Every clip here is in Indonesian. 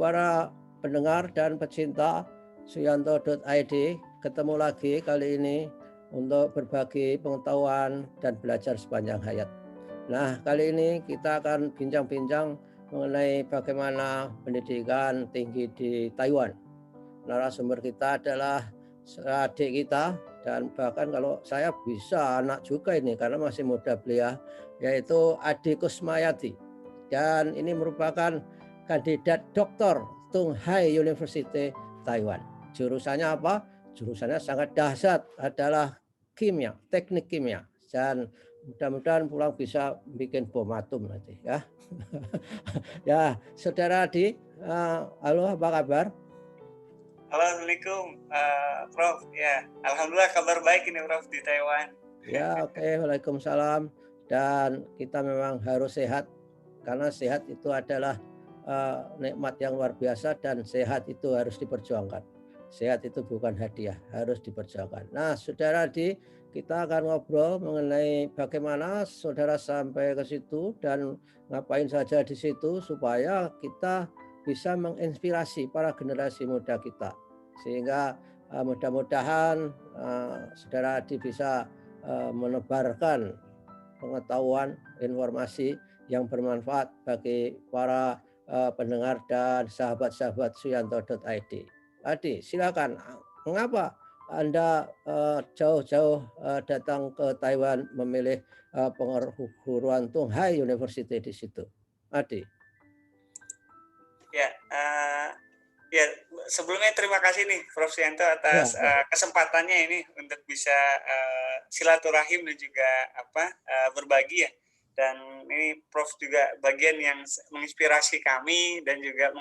para pendengar dan pecinta Suyanto.id, ketemu lagi kali ini untuk berbagi pengetahuan dan belajar sepanjang hayat. Nah, kali ini kita akan bincang-bincang mengenai bagaimana pendidikan tinggi di Taiwan. Narasumber kita adalah adik kita, dan bahkan kalau saya bisa anak juga ini karena masih muda beliau, yaitu Adi Kusmayati. Dan ini merupakan kandidat doktor Tung Hai University Taiwan. Jurusannya apa? Jurusannya sangat dahsyat, adalah kimia, teknik kimia. Dan mudah-mudahan pulang bisa bikin bom atom nanti ya. Ya, Saudara Adi, halo, apa kabar? Halo, Assalamualaikum, Prof. Ya, alhamdulillah kabar baik ini, Prof, di Taiwan. Ya, oke, Waalaikumsalam. Dan kita memang harus sehat, karena sehat itu adalah nikmat yang luar biasa, dan sehat itu harus diperjuangkan. Sehat itu bukan hadiah, harus diperjuangkan. Nah, Saudara Adi, kita akan ngobrol mengenai bagaimana saudara sampai ke situ dan ngapain saja di situ supaya kita bisa menginspirasi para generasi muda kita, sehingga mudah-mudahan Saudara Adi bisa menebarkan pengetahuan, informasi yang bermanfaat bagi para pendengar dan sahabat-sahabat Suyanto.id. Adi, silakan. Mengapa Anda jauh-jauh datang ke Taiwan memilih perguruan Tung Hai University di situ? Adi. Ya, sebelumnya terima kasih nih Prof Suyanto atas kesempatannya ini untuk bisa silaturahim dan juga berbagi ya. Dan ini Prof juga bagian yang menginspirasi kami dan juga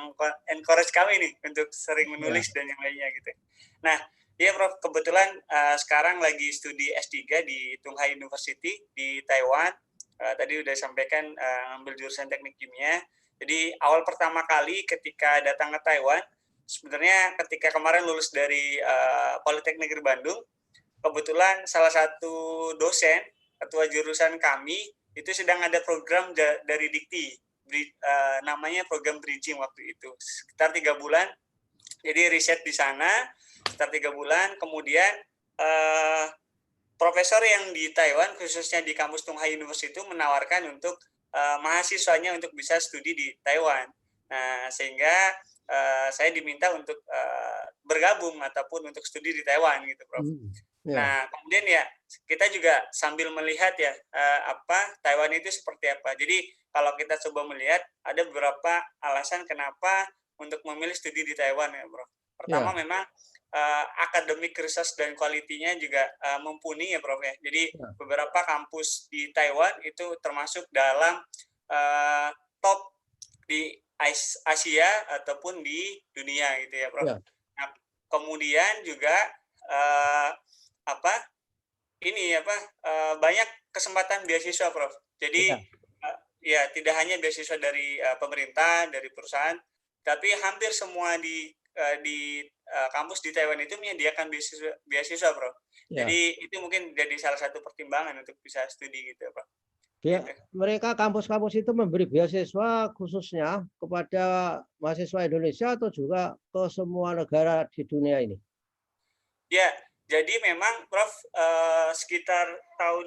encourage kami nih untuk sering menulis dan yang lainnya gitu. Nah, ya Prof, kebetulan sekarang lagi studi S3 di Tung Hai University di Taiwan. Tadi udah sampaikan ambil jurusan teknik kimia. Jadi awal pertama kali ketika datang ke Taiwan, sebenarnya ketika kemarin lulus dari Politeknik Negeri Bandung, kebetulan salah satu dosen, ketua jurusan kami, itu sedang ada program dari Dikti, namanya program bridging waktu itu, sekitar 3 bulan. Jadi riset di sana, sekitar 3 bulan, kemudian profesor yang di Taiwan, khususnya di kampus Tung Hai University itu menawarkan untuk mahasiswanya untuk bisa studi di Taiwan. Nah, sehingga saya diminta untuk bergabung ataupun untuk studi di Taiwan gitu, Prof. Nah, kemudian ya kita juga sambil melihat ya Taiwan itu seperti apa. Jadi kalau kita coba melihat ada beberapa alasan kenapa untuk memilih studi di Taiwan ya, Prof. Pertama memang akademik research dan kualitinya juga mumpuni ya, Prof ya. Jadi beberapa kampus di Taiwan itu termasuk dalam top di Asia ataupun di dunia gitu ya, Prof. Nah, kemudian juga banyak kesempatan beasiswa, Prof. Jadi ya tidak hanya beasiswa dari pemerintah, dari perusahaan, tapi hampir semua di kampus di Taiwan itu menyediakan beasiswa, Prof. Jadi itu mungkin jadi salah satu pertimbangan untuk bisa studi gitu, Prof. Mereka kampus-kampus itu memberi beasiswa khususnya kepada mahasiswa Indonesia atau juga ke semua negara di dunia ini? Ya, jadi memang Prof sekitar tahun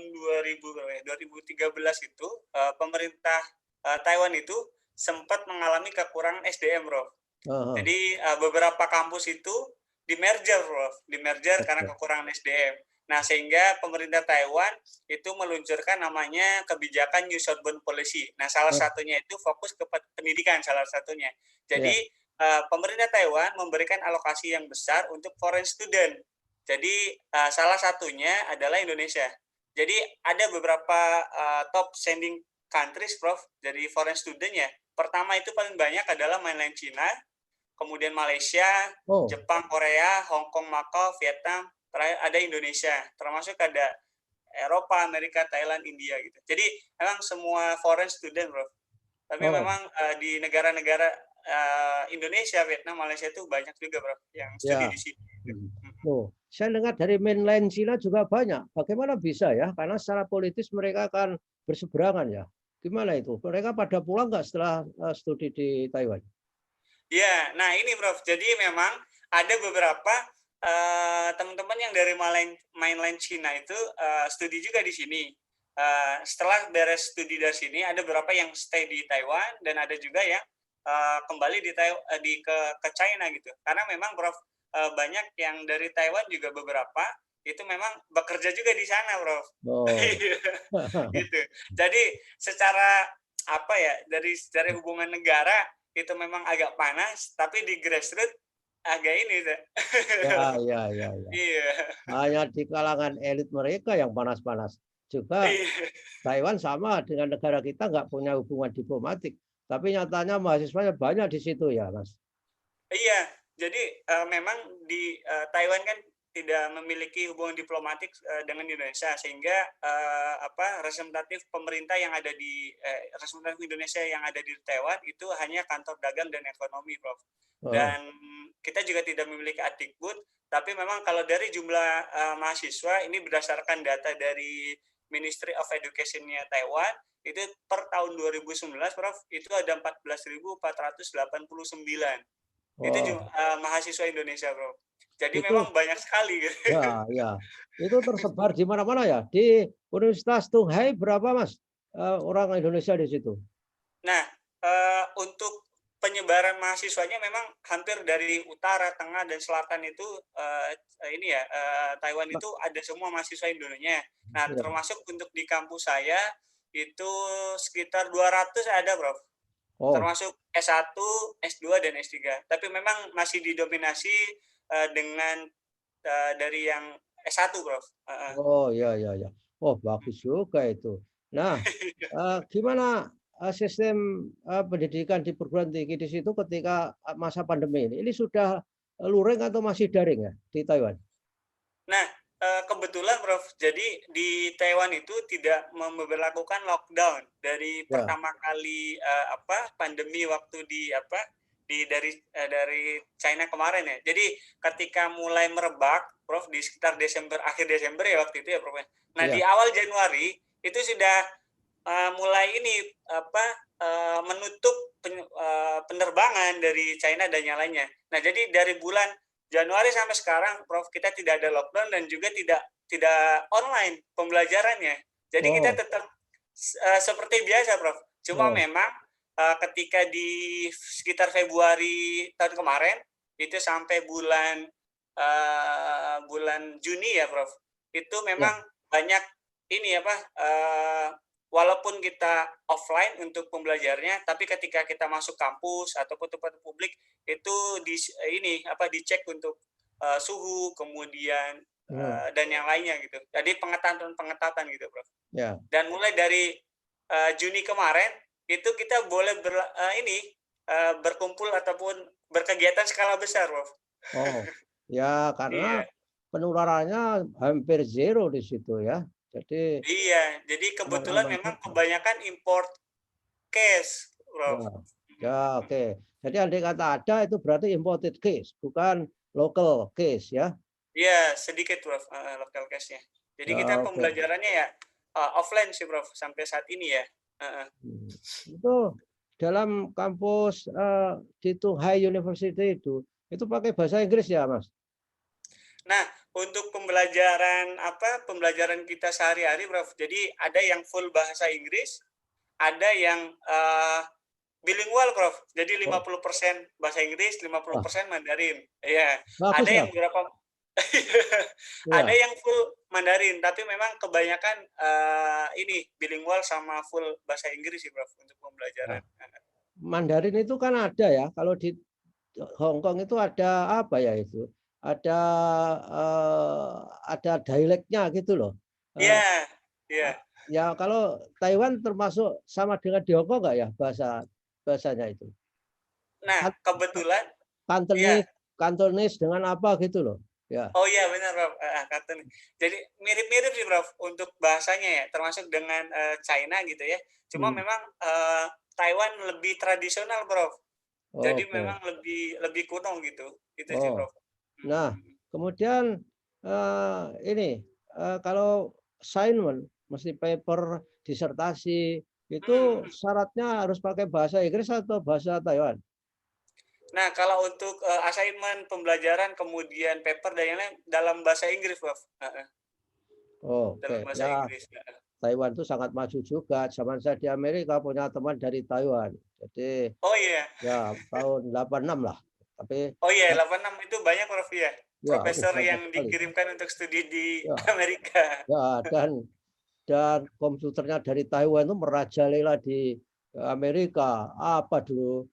2013 itu pemerintah Taiwan itu sempat mengalami kekurangan SDM, Prof. Jadi beberapa kampus itu di-merger, Prof. Di-merger karena kekurangan SDM. Nah, sehingga pemerintah Taiwan itu meluncurkan namanya kebijakan New Southbound Policy. Nah, salah satunya itu fokus ke pendidikan, salah satunya. Jadi pemerintah Taiwan memberikan alokasi yang besar untuk foreign student. Jadi salah satunya adalah Indonesia. Jadi ada beberapa top sending countries, Prof, dari foreign student ya. Pertama itu paling banyak adalah mainland China, kemudian Malaysia, Jepang, Korea, Hong Kong, Macau, Vietnam, terakhir ada Indonesia, termasuk ada Eropa, Amerika, Thailand, India gitu. Jadi memang semua foreign student, Bro. Tapi memang di negara-negara Indonesia, Vietnam, Malaysia itu banyak juga, Bro, yang studi di sini. Saya dengar dari mainland China juga banyak. Bagaimana bisa ya? Karena secara politis mereka akan berseberangan ya. Gimana itu? Mereka pada pulang nggak setelah studi di Taiwan? Ya, nah ini Prof. Jadi memang ada beberapa teman-teman yang dari mainland China itu studi juga di sini. Setelah beres studi dari sini, ada beberapa yang stay di Taiwan dan ada juga yang kembali ke China gitu. Karena memang Prof, banyak yang dari Taiwan juga beberapa itu memang bekerja juga di sana, Prof. Oh. Gitu. Jadi secara apa ya, dari hubungan negara itu memang agak panas, tapi di grassroots agak ini, Ya, ya, ya, ya. iya. Hanya di kalangan elit mereka yang panas-panas. Juga Iya. Taiwan sama dengan negara kita nggak punya hubungan diplomatik. Tapi nyatanya mahasiswanya banyak di situ ya, Mas. Iya, jadi memang di Taiwan kan tidak memiliki hubungan diplomatik dengan Indonesia sehingga representatif pemerintah yang ada representatif Indonesia yang ada di Taiwan itu hanya kantor dagang dan ekonomi, Prof. Oh, Dan kita juga tidak memiliki Adikbud, tapi memang kalau dari jumlah mahasiswa ini berdasarkan data dari Ministry of Education-nya Taiwan itu per tahun 2019, Prof, itu ada 14.489. Itu oh, mahasiswa Indonesia, Bro. Jadi itu memang banyak sekali gitu. ya, ya. Itu tersebar di mana-mana ya. Di Universitas Tunghai berapa, Mas? Orang Indonesia di situ. Nah, untuk penyebaran mahasiswanya memang hampir dari utara, tengah, dan selatan itu ini ya Taiwan itu ada semua mahasiswa Indonesia. Nah, Ya. termasuk untuk di kampus saya itu sekitar 200 ada, Bro. Oh, Termasuk S1, S2, dan S3. Tapi memang masih didominasi dengan dari yang S1, Bro. oh, ya, ya, ya. Oh, bagus juga itu. Nah, gimana sistem pendidikan di perguruan tinggi di situ ketika masa pandemi ini? Ini sudah luring atau masih daring ya di Taiwan? Nah, kebetulan Prof, jadi di Taiwan itu tidak memberlakukan lockdown dari Ya, pertama kali pandemi waktu dari China kemarin ya. Jadi ketika mulai merebak, Prof, di sekitar akhir Desember ya waktu itu ya, Prof. Nah, di ya. awal Januari itu sudah mulai ini menutup penerbangan dari China dan yang lainnya. Nah, jadi dari bulan Januari sampai sekarang, Prof, kita tidak ada lockdown dan juga tidak online pembelajarannya. Jadi kita Oh, tetap seperti biasa, Prof. Cuma oh, memang ketika di sekitar Februari tahun kemarin itu sampai bulan Juni ya, Prof. Itu ya. memang banyak ini walaupun kita offline untuk pembelajarnya, tapi ketika kita masuk kampus ataupun tempat publik itu dicek untuk suhu, kemudian Hmm, dan yang lainnya gitu. Jadi pengetatan gitu, Prof. ya. Dan mulai dari Juni kemarin itu kita boleh berkumpul ataupun berkegiatan skala besar, Prof. Oh, ya karena Iya. penularannya hampir zero di situ ya. Jadi Iya, jadi kebetulan aman-aman memang saja. kebanyakan import case, Prof. Ya, ya oke. Jadi andai kata ada itu berarti imported case, bukan local case ya. Iya, sedikit, Prof, local case-nya. Jadi kita Ya, oke. pembelajarannya ya offline sih, Prof, sampai saat ini ya. Heeh. Hmm. Itu dalam kampus di Tunghai University itu pakai bahasa Inggris ya, Mas? Nah, untuk pembelajaran kita sehari-hari, Prof. Jadi ada yang full bahasa Inggris, ada yang bilingual, Prof. Jadi Oh, 50% bahasa Inggris, wah, 50% Mandarin. Iya, ada bagus yang ya. beberapa ada Ya. yang full Mandarin, tapi memang kebanyakan ini bilingual sama full bahasa Inggris sih, Prof, untuk Nah, pembelajaran. Mandarin itu kan ada ya. Kalau di Hong Kong itu ada apa ya itu? Ada ada dialeknya gitu loh. Eh, Iya, iya. ya kalau Taiwan termasuk sama dengan di Hong Kong nggak ya bahasanya itu? Nah, Kan- kebetulan iya. Kantonis, Kantonis dengan apa gitu loh. Ya. Oh iya benar, Prof, kartun. Jadi mirip-mirip sih, Prof, untuk bahasanya ya, termasuk dengan China gitu ya. Cuma Hmm. memang Taiwan lebih tradisional, Prof. Jadi Oke. memang lebih lebih kuno gitu. Itu sih, Oh. Prof. Nah, kemudian ini kalau assignment, mesti paper, disertasi, itu Mhm. syaratnya harus pakai bahasa Inggris atau bahasa Taiwan? Nah, kalau untuk assignment, pembelajaran, kemudian paper dan yang lain dalam bahasa Inggris, Prof. Dalam Oke, bahasa ya Inggris. Taiwan itu sangat maju juga. Zaman saya di Amerika punya teman dari Taiwan. Jadi Oh iya. ya tahun 86 lah. Tapi Oh iya, 86 itu banyak, Prof, ya? ya Profesor banyak yang sekali. dikirimkan untuk studi di Ya, Amerika. ya dan komputernya dari Taiwan itu merajalela di Amerika. Apa dulu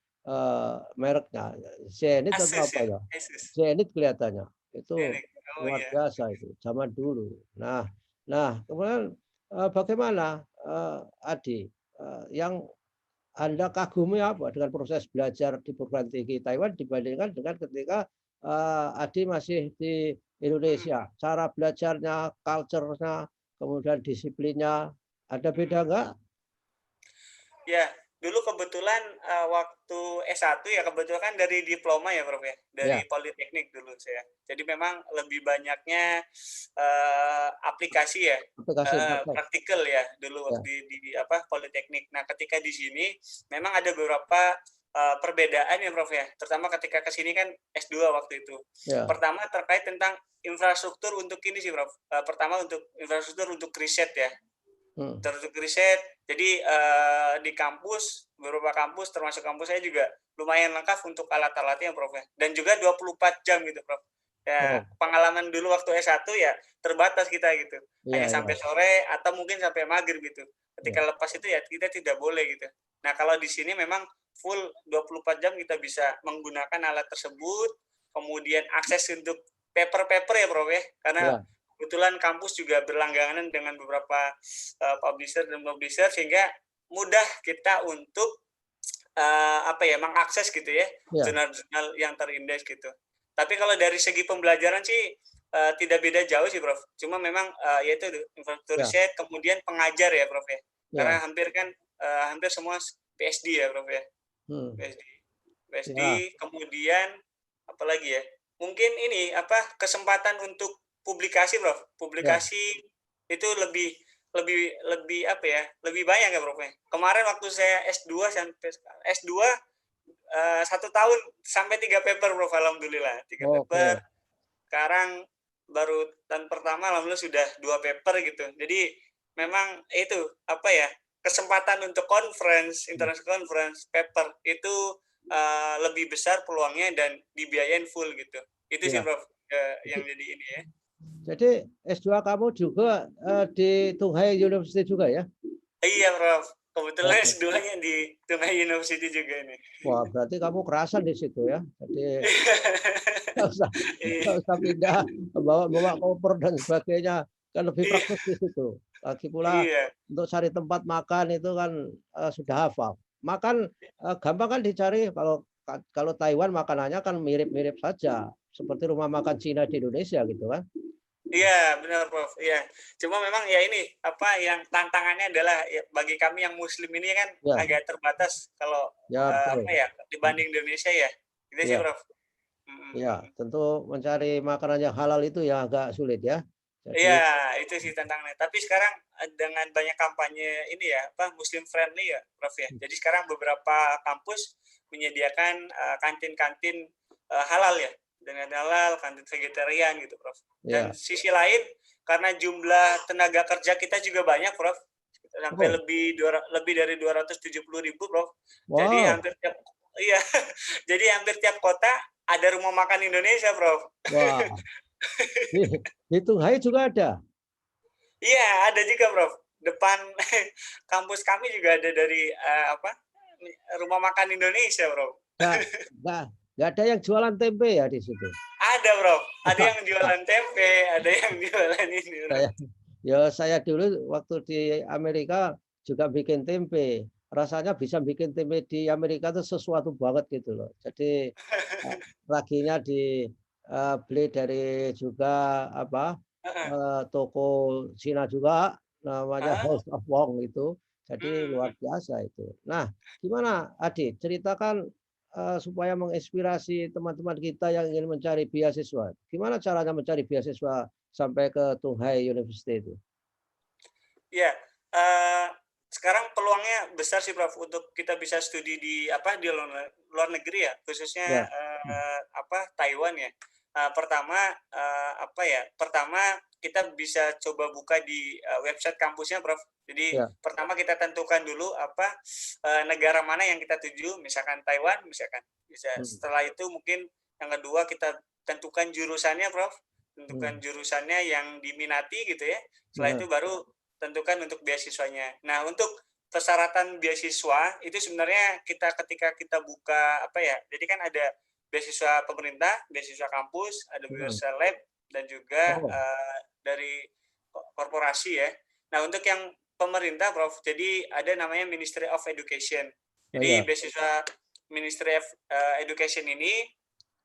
mereknya? Zenith atau Asus apa ya? ya? Asus. Zenith kelihatannya. Itu Ini. Oh luar iya. biasa itu zaman dulu. Nah, kemudian bagaimana Adi yang Anda kagumi apa dengan proses belajar di perguruan tinggi Taiwan dibandingkan dengan ketika Adi masih di Indonesia? Mhm. Cara belajarnya, culture-nya, kemudian disiplinnya, ada beda Mhm. enggak? Ya, dulu kebetulan waktu S1 ya kebetulan kan dari diploma ya, Prof, ya, Ya, dari Politeknik dulu saya. Jadi memang lebih banyaknya aplikasi ya, aplikasi praktek. praktikal ya dulu Ya, waktu di apa Politeknik. Nah, ketika di sini memang ada beberapa perbedaan ya, Prof, ya. Terutama ketika ke sini kan S2 waktu itu. ya. Pertama terkait tentang infrastruktur untuk ini sih, Prof. Pertama untuk infrastruktur untuk riset ya. Hmm. Untuk riset. Jadi di kampus, beberapa kampus termasuk kampus saya juga lumayan lengkap untuk alat-alatnya, Prof, ya. Dan juga 24 jam gitu, Prof. Ya, Oh, pengalaman dulu waktu S1 ya terbatas kita gitu. iya, Hanya iya, sampai sore atau mungkin sampai maghrib gitu. Ketika iya, lepas itu ya kita tidak boleh gitu. Nah, kalau di sini memang full 24 jam kita bisa menggunakan alat tersebut, kemudian akses untuk paper-paper ya, Prof, ya. Karena iya, kebetulan kampus juga berlangganan dengan beberapa publisher dan publisher sehingga mudah kita untuk apa ya mengakses gitu ya iya, jurnal-jurnal yang terindeks gitu. Tapi kalau dari segi pembelajaran sih tidak beda jauh sih, Prof. Cuma memang yaitu infrastruktur iya, riset kemudian pengajar ya, Prof, ya. Karena iya. hampir kan hampir semua PhD ya, Prof, ya. Hmm. PhD. PhD Ya, kemudian apalagi ya? Mungkin ini apa kesempatan untuk publikasi, Prof. ya. Publikasi itu lebih lebih lebih apa ya? Lebih banyak ya, Prof, ya. Kemarin waktu saya S2 sampai S2 1 tahun sampai 3 paper, Prof, alhamdulillah. 3 paper. Oke. Sekarang baru tahun pertama alhamdulillah sudah 2 paper gitu. Jadi memang itu apa ya? Kesempatan untuk conference, international conference paper itu lebih besar peluangnya dan dibiayain full gitu. Itu sih, Ya. Prof, yang jadi ini ya. Jadi S2 kamu juga di Tungghai University juga ya? Iya, Prof. Kebetulan Oke. S2-nya di Tungghai University juga ini. Wah, berarti kamu kerasan di situ ya. Jadi nggak usah nggak usah pindah bawa koper dan sebagainya. Kan lebih Iya, praktis di situ. Lagi pula iya, untuk cari tempat makan itu kan sudah hafal. Makan gampang kan dicari kalau Taiwan makanannya kan mirip-mirip saja seperti rumah makan Cina di Indonesia gitu kan. iya, benar, Prof. Iya. Cuma memang ya ini apa yang tantangannya adalah ya, bagi kami yang Muslim ini kan Ya, agak terbatas kalau ya apa betul. ya dibanding Indonesia ya. Itu sih, Ya. Prof. Mm, mm, Ya, mm. tentu mencari makanan yang halal itu ya agak sulit ya. Iya, Jadi itu sih tantangannya. Tapi sekarang dengan banyak kampanye ini ya, apa Muslim friendly ya, Prof, ya. Jadi sekarang beberapa kampus menyediakan kantin-kantin halal ya, dengan halal, kantin vegetarian gitu, Prof. Dan ya. sisi lain karena jumlah tenaga kerja kita juga banyak, Prof. Sampai Oh, lebih dari 270.000, Prof. Jadi wow. hampir tiap iya, jadi hampir tiap kota ada rumah makan Indonesia, Prof. Wah, di Tungghai juga ada. Iya, ada juga, Prof. Depan kampus kami juga ada dari apa? Rumah makan Indonesia, Bro. Nggak, nggak ada yang jualan tempe ya di situ. Ada, Bro. Ada yang jualan tempe, ada yang jualan ini, Bro. Saya saya dulu waktu di Amerika juga bikin tempe. Rasanya bisa bikin tempe di Amerika itu sesuatu banget gitu loh. Jadi raginya beli dari juga apa Heeh, toko Cina juga namanya heeh, House of Wong itu. Jadi luar mhm. biasa itu. Nah, gimana Adi? Ceritakan supaya menginspirasi teman-teman kita yang ingin mencari beasiswa. Gimana caranya mencari beasiswa sampai ke Tungghai University itu? Iya, eee, sekarang peluangnya besar sih Prof untuk kita bisa studi di di luar negeri ya, khususnya Ya. Taiwan ya. Pertama pertama kita bisa coba buka di website kampusnya Prof. Jadi Ya. pertama kita tentukan dulu negara mana yang kita tuju, misalkan Taiwan misalkan. Setelah itu mungkin yang kedua kita tentukan jurusannya Prof. Tentukan jurusannya yang diminati gitu ya. Setelah itu baru tentukan untuk beasiswanya. Nah, untuk persyaratan beasiswa itu sebenarnya ketika kita buka jadi kan ada beasiswa pemerintah, beasiswa kampus, ada beasiswa lab dan juga dari korporasi ya. Nah, untuk yang pemerintah Prof, jadi ada namanya Ministry of Education. Jadi beasiswa Ministry of Education ini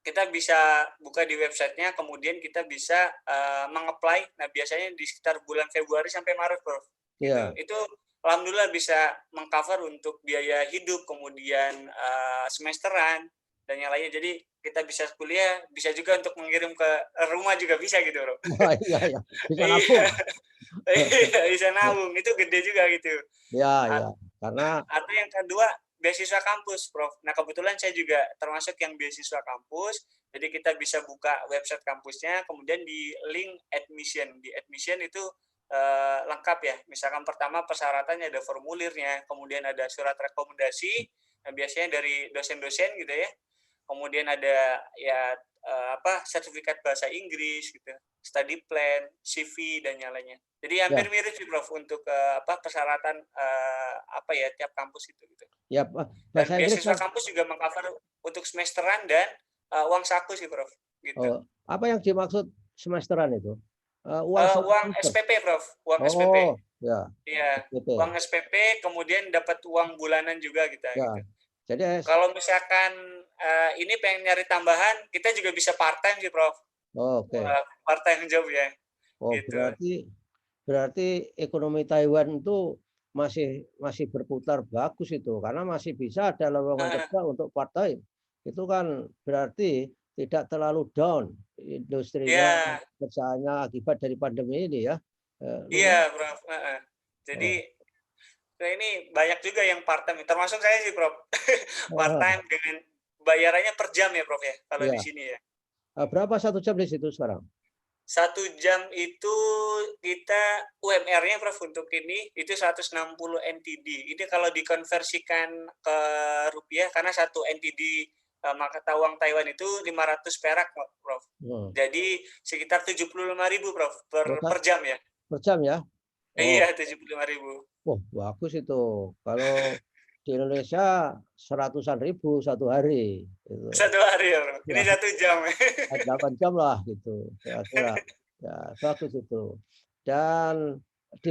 kita bisa buka di websitenya, kemudian kita bisa meng-apply. Nah, biasanya di sekitar bulan Februari sampai Maret, Prof. Gitu. Itu alhamdulillah bisa mengcover untuk biaya hidup, kemudian semesteran dan yang lainnya. Jadi kita bisa kuliah, bisa juga untuk mengirim ke rumah juga bisa gitu, Bro. Iya, bisa nabung. Iya, bisa nabung. Itu gede juga gitu. Ya, karena atau yang kedua beasiswa kampus, Prof. Nah, kebetulan saya juga termasuk yang beasiswa kampus, jadi kita bisa buka website kampusnya, kemudian di link admission. Di admission itu lengkap ya. Misalkan pertama persyaratannya ada formulirnya, kemudian ada surat rekomendasi, nah, biasanya dari dosen-dosen gitu ya. Kemudian ada ya sertifikat bahasa Inggris gitu, study plan, CV dan yang lainnya. Jadi hampir mirip sih Prof untuk persyaratan tiap kampus itu gitu. Ya, Dan bahasa Inggris beasiswa kan. kampus juga mengcover untuk semesteran dan uang saku sih Prof gitu. Apa yang dimaksud semesteran itu? Uang SPP Prof, uang SPP. Ya. Iya, SPP. uang SPP kemudian dapat uang bulanan juga kita gitu. Jadi kalau misalkan ini pengen nyari tambahan, kita juga bisa part time sih Prof. Oke. Part time job ya. Gitu. Berarti ekonomi Taiwan itu masih berputar bagus itu, karena masih bisa ada lowongan kerja untuk part time. Itu kan berarti tidak terlalu down industrinya, kerjaannya akibat dari pandemi ini ya. Iya Prof. Jadi ini banyak juga yang part time, termasuk saya sih Prof. Part time dengan bayarannya per jam ya Prof ya, kalau di sini ya. Berapa 1 jam di situ sekarang? 1 jam itu kita UMR-nya Prof untuk ini itu 160 NTD. Ini kalau dikonversikan ke rupiah karena 1 NTD mata uang Taiwan itu 500 perak Prof. Jadi sekitar 75.000 Prof per jam ya. Per jam ya? Iya, 75.000. Bagus itu. Kalau di Indonesia 100-an ribu satu hari. Gitu. 1 hari ya, Bro. Ini 1 jam. 8 jam lah gitu, kira-kira. Ya, bagus itu. Dan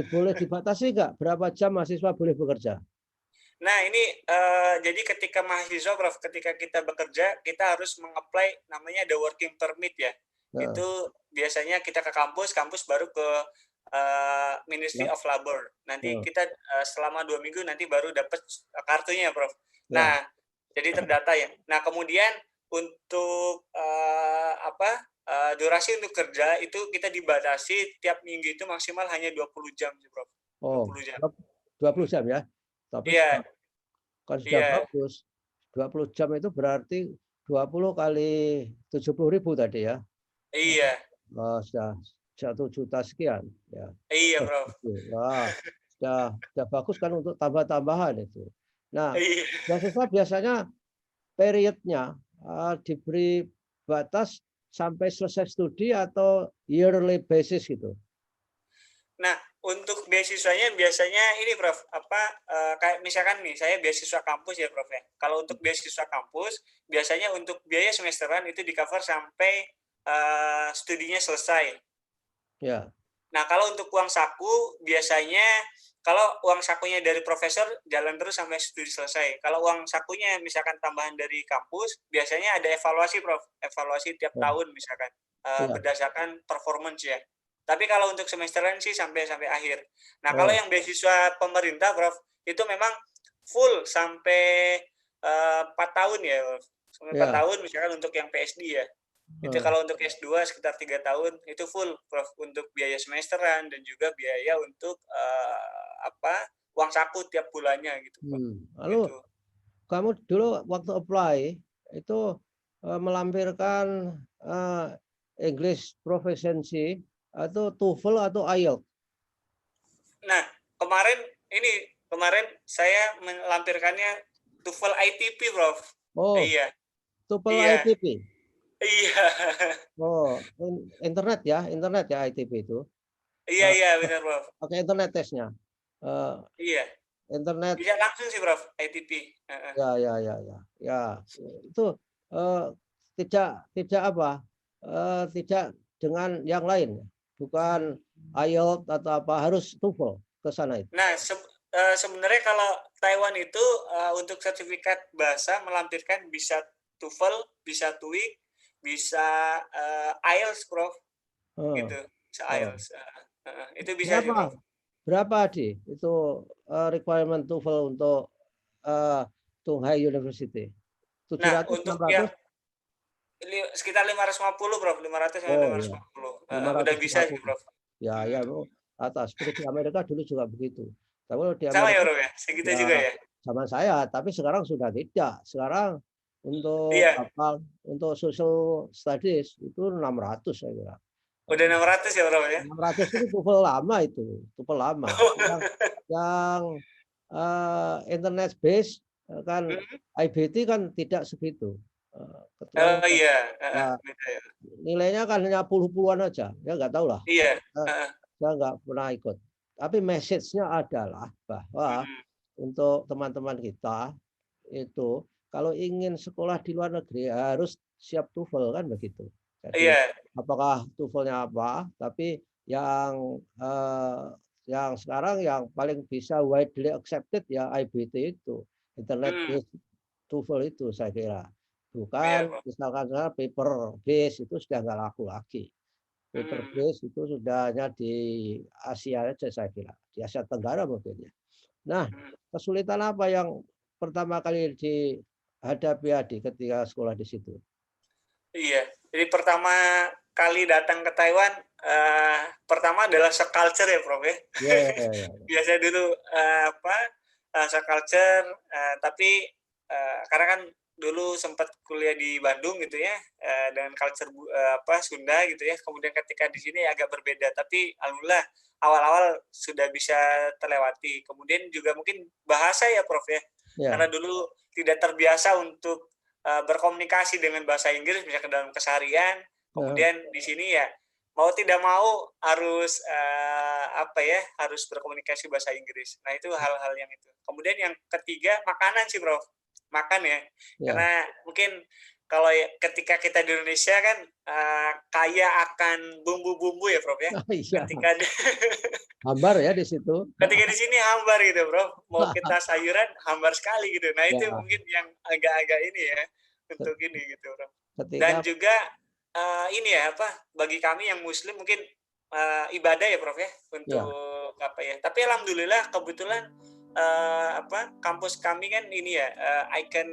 boleh dibatasi nggak berapa jam mahasiswa boleh bekerja? Nah, ini jadi ketika mahasiswa, Prof, ketika kita bekerja, kita harus meng-apply namanya ada working permit ya. Itu biasanya kita ke kampus baru ke Ministry of Labor. Nanti kita selama 2 minggu nanti baru dapat kartunya, Prof. Nah, jadi terdata ya. Nah, kemudian untuk durasi untuk kerja itu kita dibatasi tiap minggu itu maksimal hanya 20 jam sih, Prof. 20 jam. 20 jam ya. Tapi kan sudah bagus. 20 jam itu berarti 20 kali 70.000 tadi ya. Iya. Sudah 1 juta sekian ya. Iya, Prof. Wah, sudah bagus kan untuk tambah-tambahan itu. Nah, beasiswa biasanya periodnya diberi batas sampai selesai studi atau yearly basis gitu. Nah, untuk beasiswanya biasanya ini Prof, kayak misalkan nih saya beasiswa kampus ya Prof ya. Kalau untuk beasiswa kampus biasanya untuk biaya semesteran itu di-cover sampai studinya selesai. Ya. Nah, kalau untuk uang saku biasanya kalau uang sakunya dari profesor jalan terus sampai studi selesai. Kalau uang sakunya misalkan tambahan dari kampus, biasanya ada evaluasi Prof, evaluasi tiap tahun misalkan berdasarkan performance ya. Tapi kalau untuk semesteran sih sampai akhir. Nah, kalau yang beasiswa pemerintah Prof, itu memang full sampai 4 tahun ya. Sampai 4 tahun misalkan untuk yang PSD ya. Itu kalau untuk S2 sekitar 3 tahun itu full, Prof, untuk biaya semesteran dan juga biaya untuk uang saku tiap bulannya gitu, Prof. Lalu Gitu. kamu dulu waktu apply itu melampirkan English proficiency atau TOEFL atau IELTS? Nah, kemarin saya melampirkannya TOEFL ITP, Prof. Oh, Iya. TOEFL Iya. ITP. Iya. Oh, internet ya ITP itu. Iya, benar, Prof. Pakai internet tesnya. Iya. Internet. Bisa langsung sih, Prof, ITP. Ya. Itu tidak apa? Tidak dengan yang lain, bukan IELTS atau apa, harus TOEFL ke sana itu. Nah, sebenarnya kalau Taiwan itu untuk sertifikat bahasa melampirkan bisa TOEFL, bisa TOEIC, bisa IELTS, Prof. Oh, Gitu. Bisa oh. IELTS. Itu bisa sih, Prof. Berapa Adi itu requirement TOEFL untuk Tsinghua University? Nah, 700, untuk yang 600? sekitar 550, Prof. 500 sampai Oh iya, 550. Udah bisa sih, 550. Prof. Ya, atas. Seperti di Amerika dulu juga begitu. Tapi kalau di Sama ya, Amerika Prof, ya? Segitu ya juga ya? sama saya, tapi sekarang sudah tidak. Sekarang untuk Iya. untuk social studies itu 600 saya kira. Udah 600 ya, Prof, ya? 600 itu TOEFL lama itu, TOEFL lama. Yang internet base kan IBT kan tidak segitu. Kecuali Oh iya, beda ya. nilainya kan hanya puluhan aja, ya nggak tahu lah. Iya. Saya nggak pernah ikut. Tapi message-nya adalah bahwa untuk teman-teman kita itu kalau ingin sekolah di luar negeri harus siap TOEFL kan begitu. Jadi Iya. apakah TOEFL-nya apa? Tapi yang sekarang yang paling bisa widely accepted ya IBT itu, internet based TOEFL itu saya kira. Iya, Bukan Prof. misalkan paper base itu sudah nggak laku lagi. Paper base itu sudah hanya di Asia saja saya kira, di Asia Tenggara mungkin ya. Nah, kesulitan apa yang pertama kali dihadapi Adi ketika sekolah di situ? Iya, jadi pertama kali datang ke Taiwan, pertama adalah se-culture ya, Prof, ya. Ya. Biasa dulu se-culture, tapi karena kan dulu sempat kuliah di Bandung gitu ya, dengan culture Sunda gitu ya. Kemudian ketika di sini agak berbeda, tapi alhamdulillah awal-awal sudah bisa terlewati. Kemudian juga mungkin bahasa ya, Prof, ya. Karena dulu tidak terbiasa untuk berkomunikasi dengan bahasa Inggris misalnya dalam keseharian. Kemudian di sini ya mau tidak mau harus harus berkomunikasi bahasa Inggris. Nah, itu hal-hal yang itu. Kemudian yang ketiga makanan sih, Prof. Makan ya. Karena mungkin kalau ketika kita di Indonesia kan kaya akan bumbu-bumbu ya, Prof, ya. Iya. Ketika Hambar ya di situ. ketika di sini hambar gitu, Bro. Mau kita sayuran hambar sekali gitu. Nah, itu mungkin yang agak-agak ini ya untuk ini gitu, Bro. Dan juga ini ya bagi kami yang muslim mungkin ibadah ya, Prof, ya, untuk Tapi alhamdulillah kebetulan kampus kami kan ini ya icon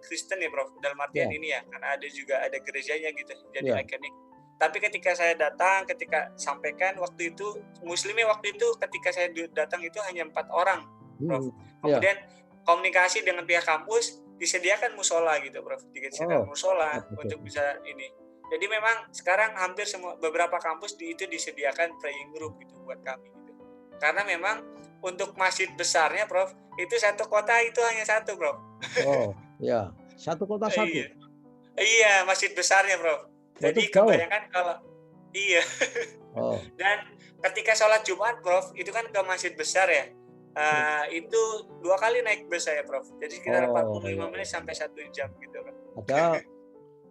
Kristen ya, Prof, dalam artian ini ya, karena ada gerejanya gitu jadi ikonik. Tapi ketika saya datang, ketika sampaikan waktu itu muslimnya waktu itu ketika saya datang itu hanya 4 orang, Prof. Kemudian komunikasi dengan pihak kampus disediakan musola gitu, Prof. Disediakan musola untuk bisa ini. Jadi memang sekarang hampir beberapa kampus itu disediakan praying group gitu buat kami gitu. Karena memang untuk masjid besarnya, Prof, itu satu kota itu hanya satu, Prof. Oh, ya. Satu kota satu. Iya, masjid besarnya, Prof. Jadi kebayangkan kalau Dan ketika sholat Jumat, Prof, itu kan ke masjid besar ya. Itu 2 kali naik bus saya, Prof. Jadi sekitar 45 menit sampai 1 jam gitu, Prof. Ada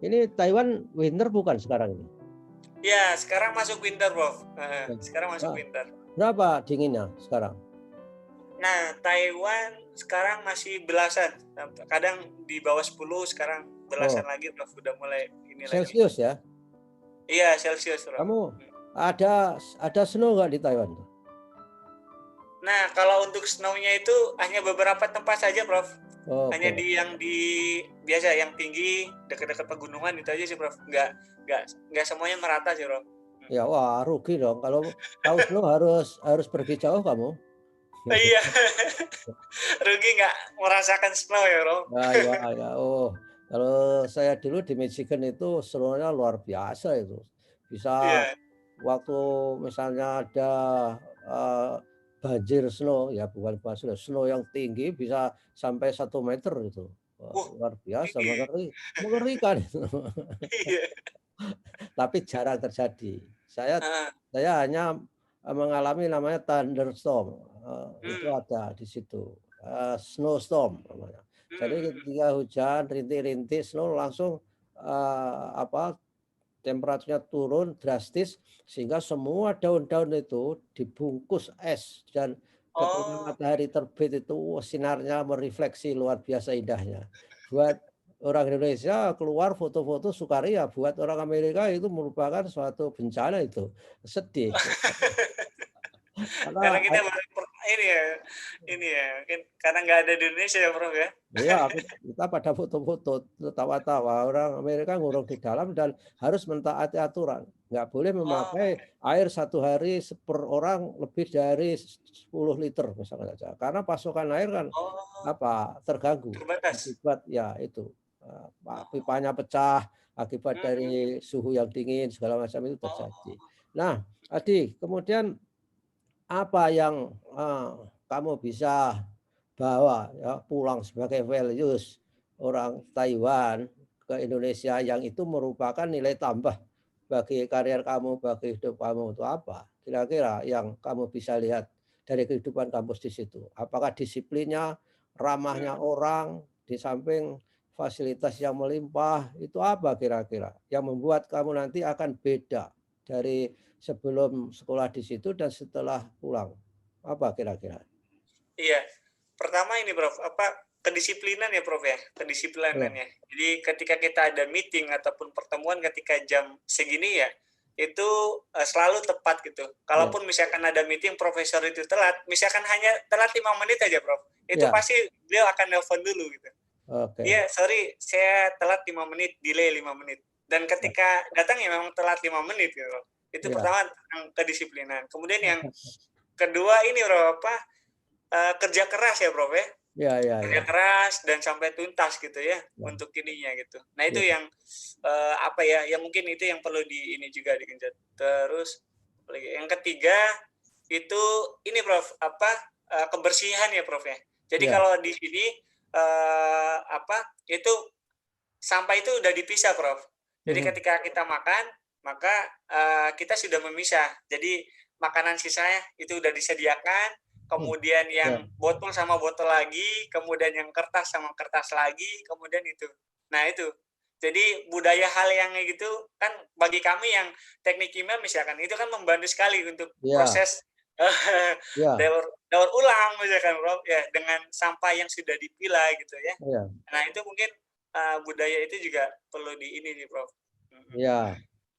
ini Taiwan winter bukan sekarang ini? Ya, sekarang masuk winter, Prof. Sekarang masuk winter. Berapa dinginnya sekarang? Nah, Taiwan sekarang masih belasan. Kadang di bawah 10, sekarang belasan lagi, Prof. Udah mulai ini Celsius lagi. Ya? Iya, Celsius, Prof. Kamu ada snow nggak di Taiwan? Nah, kalau untuk snow-nya itu hanya beberapa tempat saja, Prof. Hanya Oke. di biasa yang tinggi dekat-dekat pegunungan itu aja sih, Prof. Nggak semuanya merata sih, Prof. Ya, wah rugi dong kalau tahu snow harus harus pergi jauh kamu. Iya, rugi nggak merasakan snow ya, Prof. Nah, ya ya, oh, kalau saya dulu di Michigan itu snow-nya luar biasa itu. Bisa Iya. waktu misalnya ada, eee, banjir snow, ya bukan banjir, snow yang tinggi bisa sampai 1 meter itu. Wah, Wah, luar biasa, tinggi. mengerikan itu. Iya. Tapi jarang terjadi. Saya Heeh. saya hanya, mengalami namanya thunderstorm, itu Hmm. ada di situ, snowstorm namanya. Hmm. Jadi Hmm. ketika hujan rintik-rintik snow langsung, apa, temperaturnya turun drastis sehingga semua daun-daun itu dibungkus es dan ketika Oh, matahari terbit itu, sinarnya merefleksi luar biasa indahnya. Buat orang Indonesia keluar foto-foto sukaria, buat orang Amerika itu merupakan suatu bencana itu, sedih. karena Karena kita baru ini ya, mungkin karena nggak ada di Indonesia ya, Prof ya. iya, kita pada foto-foto, tertawa-tawa, orang Amerika ngurung di dalam dan harus mentaati aturan. Nggak boleh Oh, memakai air 1 hari per orang lebih dari 10 liter misalnya saja. Karena pasokan air kan, oh, apa, terganggu terbatas. akibat ya itu, Oh, pipanya pecah akibat hmm, hmm. dari suhu yang dingin segala macam itu terjadi. Oh, Nah, Adi, kemudian apa yang, kamu bisa bawa ya pulang sebagai values orang Taiwan ke Indonesia yang itu merupakan nilai tambah bagi karier kamu, bagi hidup kamu itu apa? Kira-kira yang kamu bisa lihat dari kehidupan kampus di situ? Apakah disiplinnya, hmm. ramahnya orang, di samping fasilitas yang melimpah, itu apa kira-kira yang membuat kamu nanti akan beda dari sebelum sekolah di situ dan setelah pulang? Apa kira-kira? Iya. Pertama ini, Prof, apa, kedisiplinan ya, Prof ya, kedisiplinan Iya, ya. Jadi ketika kita ada meeting ataupun pertemuan ketika jam segini ya, itu, selalu tepat gitu. iya, Kalaupun misalkan ada meeting profesor itu telat, misalkan hanya telat 5 menit aja, Prof, itu iya, pasti beliau akan nelpon dulu gitu. oke. "Iya, sorry, saya telat 5 menit, delay 5 menit." Dan Ya, ketika datang ya memang telat 5 menit gitu loh. Itu iya, pertama tentang kedisiplinan. Kemudian yang kedua ini, Bro, apa, kerja keras ya, Prof ya. iya, iya, Kerja iya, keras dan sampai tuntas gitu ya iya, untuk ininya gitu. Nah itu iya, yang apa ya, yang mungkin itu yang perlu di ini juga digenjot. Terus yang ketiga itu ini Prof, apa, kebersihan ya Prof ya. Jadi iya, kalau di sini apa, itu sampah itu udah dipisah Prof. Jadi mhm, ketika kita makan, maka kita sudah memisah. Jadi makanan sisanya itu udah disediakan, kemudian iya, yang botol sama botol lagi, kemudian yang kertas sama kertas lagi, kemudian itu. Nah itu. Jadi budaya hal yang kayak gitu kan bagi kami yang teknik kimia misalkan itu kan membantu sekali untuk iya, proses iya, daur daur ulang misalkan Prof ya dengan sampah yang sudah dipilah gitu ya. iya, Nah itu mungkin budaya itu juga perlu di ini nih Prof. Mhm. iya.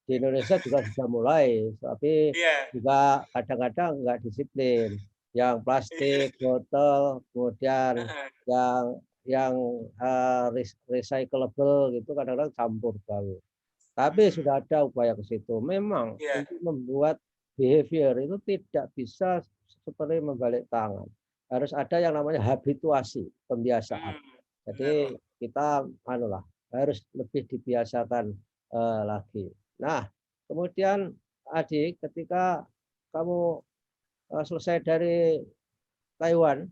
Di Indonesia juga sudah mulai, tapi Iya. juga kadang-kadang nggak disiplin. Yang plastik, Iya. botol, kemudian Heeh. yang yang, recyclable gitu kadang-kadang campur baur. Tapi Mhm. sudah ada upaya ke situ. Memang Iya. untuk membuat behavior itu tidak bisa seperti membalik tangan. Harus ada yang namanya habituasi, pembiasaan. Mhm. Benar Jadi Prof. kita anulah, harus lebih dibiasakan, lagi. Nah, kemudian adik ketika kamu, selesai dari Taiwan,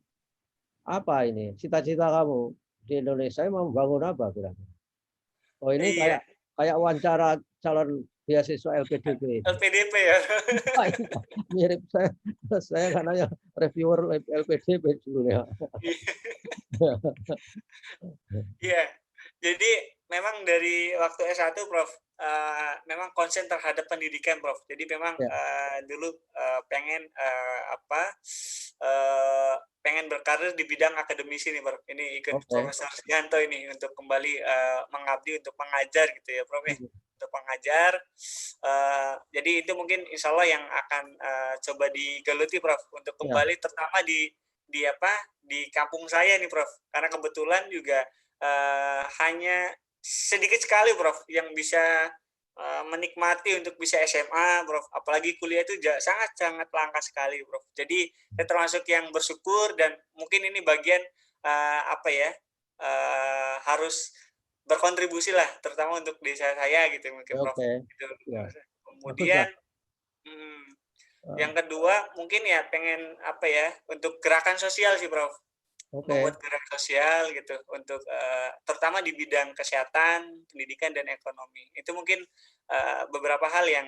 apa ini cita-cita kamu di Indonesia mau membangun apa kira-kira? Oh ini Iya. kayak kayak wawancara calon beasiswa LPDP ini. LPDP ya. Wah, iya, mirip saya kan hanya reviewer LPDP dulunya. Iya. Jadi memang dari waktu S1 Prof, memang konsen terhadap pendidikan Prof. Jadi memang, Ya, dulu, pengen, apa, pengen berkarir di bidang akademisi nih Prof. Ini ikut oke. Profesor Sugianto ini untuk kembali, mengabdi untuk mengajar gitu ya Prof ya, Mhm, untuk mengajar. Jadi itu mungkin insya Allah yang akan, coba digeluti Prof, untuk ya, kembali terutama di di kampung saya nih Prof. Karena kebetulan juga hanya sedikit sekali Prof yang bisa menikmati untuk bisa SMA, Prof. Apalagi kuliah itu sangat-sangat langka sekali, Prof. Jadi saya termasuk yang bersyukur dan mungkin ini bagian harus berkontribusi lah, terutama untuk desa saya gitu mungkin, Prof. Oke. Gitu. Ya. Kemudian Baguslah. yang kedua mungkin ya pengen untuk gerakan sosial sih, Prof. Oke. Membuat gerakan sosial gitu untuk terutama di bidang kesehatan, pendidikan dan ekonomi. Itu mungkin beberapa hal yang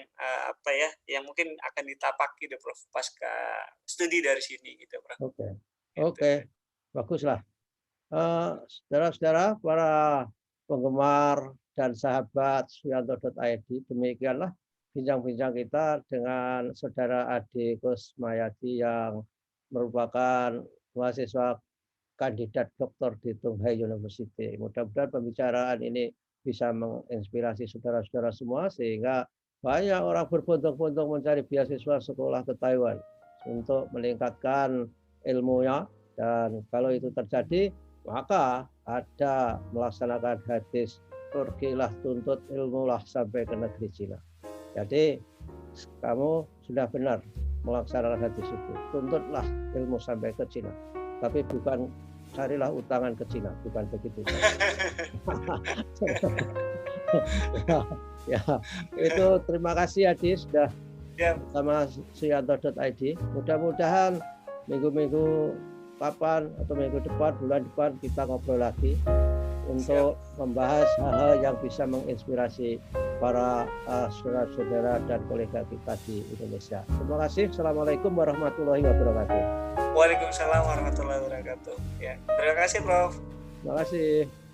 yang mungkin akan ditapak gitu Prof pasca studi dari sini gitu Prof. Oke. Gitu. Oke. Baguslah. Saudara-saudara, para penggemar dan sahabat Suyanto.id, demikianlah bincang-bincang kita dengan Saudara Ade Kusmayadi yang merupakan mahasiswa kandidat doktor di Tungghai University. Mudah-mudahan pembicaraan ini bisa menginspirasi saudara-saudara semua sehingga banyak orang berbondong-bondong mencari beasiswa sekolah ke Taiwan untuk meningkatkan ilmunya, dan kalau itu terjadi maka ada melaksanakan hadis pergilah tuntut ilmulah sampai ke negeri Cina. Jadi kamu sudah benar melaksanakan hadis itu, tuntutlah ilmu sampai ke Cina, tapi bukan carilah utangan ke Cina, bukan begitu. Ya, itu terima kasih Adi sudah bersama Suyanto.id. Mudah-mudahan minggu-minggu kapan atau minggu depan, bulan depan kita ngobrol lagi untuk membahas hal-hal yang bisa menginspirasi para saudara-saudara dan kolega kita di Indonesia. Terima kasih. Assalamualaikum warahmatullahi wabarakatuh. Waalaikumsalam warahmatullahi wabarakatuh. Ya, terima kasih Prof. Terima kasih.